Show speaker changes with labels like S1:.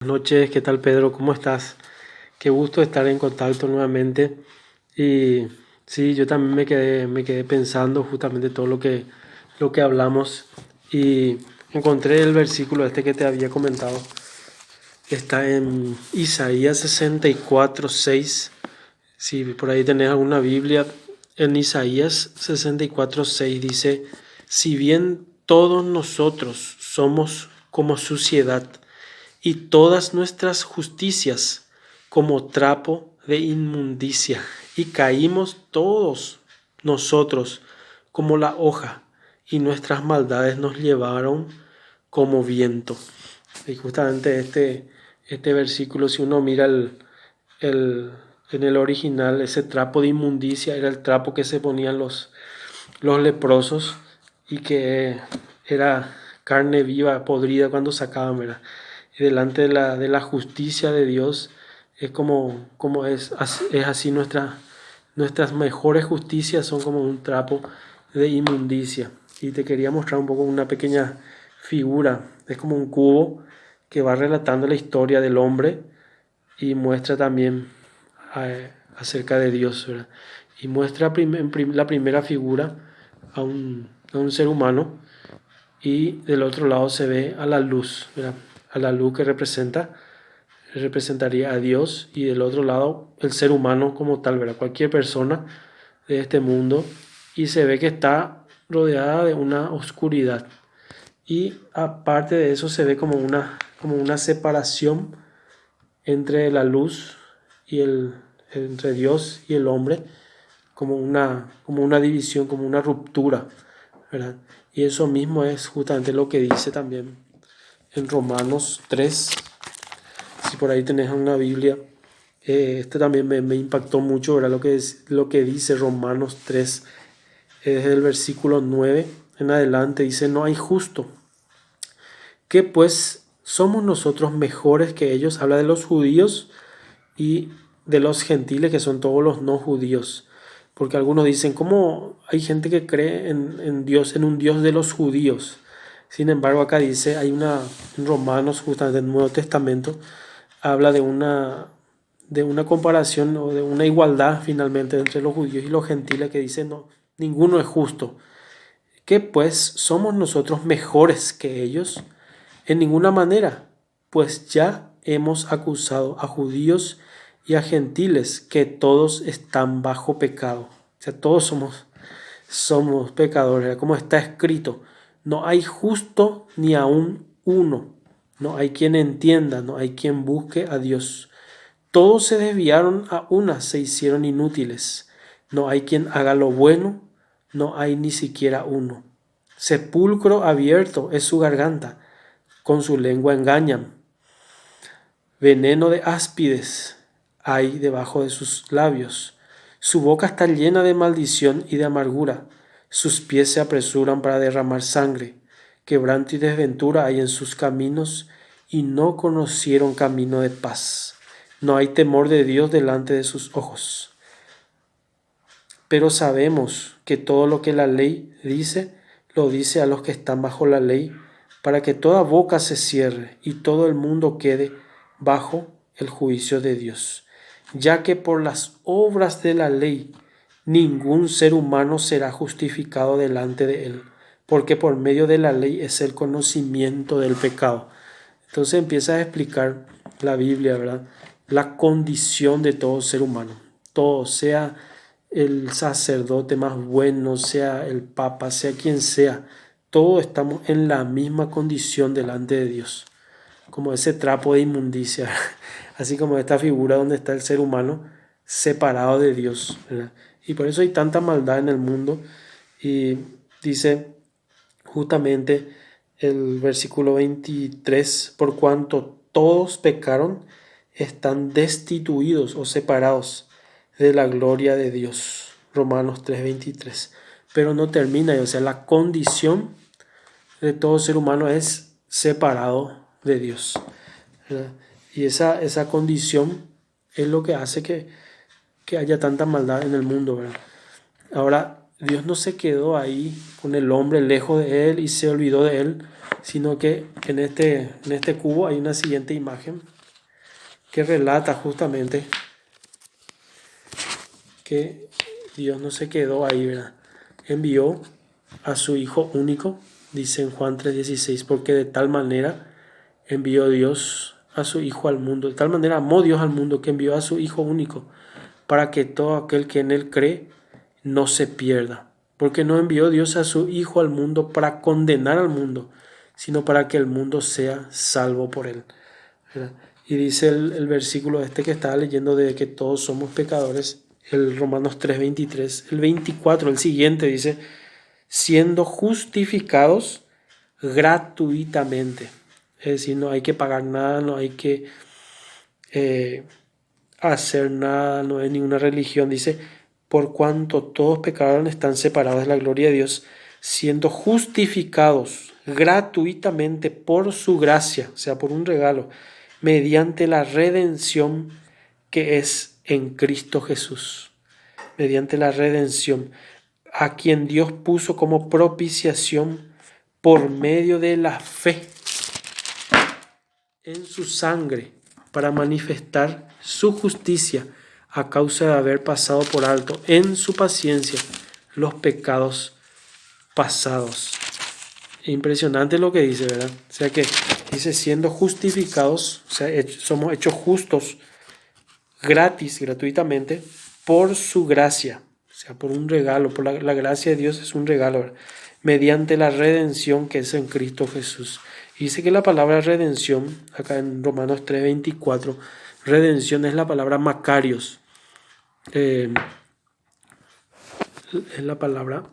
S1: Buenas noches, ¿qué tal Pedro? ¿Cómo estás? Qué gusto estar en contacto nuevamente. Y sí, yo también me quedé pensando justamente todo lo que hablamos y encontré el versículo este que te había comentado. Está en Isaías 64:6. Si por ahí tenés alguna Biblia, en Isaías 64:6 dice, si bien todos nosotros somos como suciedad, y todas nuestras justicias como trapo de inmundicia, y caímos todos nosotros como la hoja, y nuestras maldades nos llevaron como viento. Y justamente este versículo, si uno mira el- en el original, ese trapo de inmundicia era el trapo que se ponían los leprosos y que era carne viva, podrida cuando sacaban, ¿verdad? Y delante de la justicia de Dios es como es así nuestras mejores justicias son como un trapo de inmundicia. Y te quería mostrar un poco una pequeña figura, es como un cubo que va relatando la historia del hombre y muestra también acerca de Dios, ¿verdad? Y muestra la primera figura a un ser humano y del otro lado se ve a la luz, ¿verdad? A la luz que representaría a Dios y del otro lado el ser humano como tal, ¿verdad? Cualquier persona de este mundo y se ve que está rodeada de una oscuridad y aparte de eso se ve como una separación entre la luz y entre Dios y el hombre, como una división, como una ruptura, ¿verdad? Y eso mismo es justamente lo que dice también en Romanos 3. Si por ahí tenés una Biblia, este también me impactó mucho, ¿verdad? Lo que dice Romanos 3, es el versículo 9 en adelante, dice, no hay justo. ¿Qué pues somos nosotros mejores que ellos? Habla de los judíos y de los gentiles, que son todos los no judíos. Porque algunos dicen, ¿cómo hay gente que cree en Dios, en un Dios de los judíos? Sin embargo, acá dice, en Romanos, justamente en el Nuevo Testamento, habla de una comparación o de una igualdad finalmente entre los judíos y los gentiles, que dice, no, ninguno es justo. ¿Qué pues somos nosotros mejores que ellos? En ninguna manera, pues ya hemos acusado a judíos y a gentiles que todos están bajo pecado. O sea, todos somos pecadores, como está escrito. No hay justo ni aun uno. No hay quien entienda, no hay quien busque a Dios. Todos se desviaron a una, se hicieron inútiles. No hay quien haga lo bueno, no hay ni siquiera uno. Sepulcro abierto es su garganta, con su lengua engañan. Veneno de áspides hay debajo de sus labios. Su boca está llena de maldición y de amargura. Sus pies se apresuran para derramar sangre. Quebranto y desventura hay en sus caminos, y no conocieron camino de paz. No hay temor de Dios delante de sus ojos. Pero sabemos que todo lo que la ley dice, lo dice a los que están bajo la ley, para que toda boca se cierre y todo el mundo quede bajo el juicio de Dios. Ya que por las obras de la ley ningún ser humano será justificado delante de él, porque por medio de la ley es el conocimiento del pecado. Entonces empieza a explicar la Biblia, ¿verdad? La condición de todo ser humano. Todo, sea el sacerdote más bueno, sea el papa, sea quien sea, todos estamos en la misma condición delante de Dios, como ese trapo de inmundicia, así como esta figura donde está el ser humano separado de Dios, ¿verdad? Y por eso hay tanta maldad en el mundo. Y dice justamente el versículo 23, por cuanto todos pecaron, están destituidos o separados de la gloria de Dios. Romanos 3:23. Pero no termina, o sea, la condición de todo ser humano es separado de Dios, ¿verdad? Y esa condición es lo que hace que haya tanta maldad en el mundo, ¿verdad? Ahora, Dios no se quedó ahí con el hombre lejos de él y se olvidó de él, sino que en este cubo hay una siguiente imagen que relata justamente que Dios no se quedó ahí, ¿verdad? Envió a su Hijo único, dice en Juan 3:16, porque de tal manera envió Dios a su Hijo al mundo, de tal manera amó Dios al mundo que envió a su Hijo único, para que todo aquel que en él cree no se pierda. Porque no envió Dios a su Hijo al mundo para condenar al mundo, sino para que el mundo sea salvo por él, ¿verdad? Y dice el versículo este que estaba leyendo de que todos somos pecadores, el Romanos 3:23, el 24, el siguiente dice, siendo justificados gratuitamente. Es decir, no hay que pagar nada, no hay que hacer nada, no es ninguna religión. Dice, por cuanto todos pecaron, están separados de la gloria de Dios, siendo justificados gratuitamente por su gracia, o sea, por un regalo, mediante la redención que es en Cristo Jesús. Mediante la redención, a quien Dios puso como propiciación por medio de la fe en su sangre, para manifestar su justicia a causa de haber pasado por alto en su paciencia los pecados pasados. Impresionante lo que dice, ¿verdad? O sea que dice siendo justificados, o sea, somos hechos justos gratis, gratuitamente, por su gracia, o sea, por un regalo, por la gracia de Dios es un regalo, ¿verdad? Mediante la redención que es en Cristo Jesús. Y dice que la palabra redención, acá en Romanos 3:24, redención es la palabra Macarios, es la palabra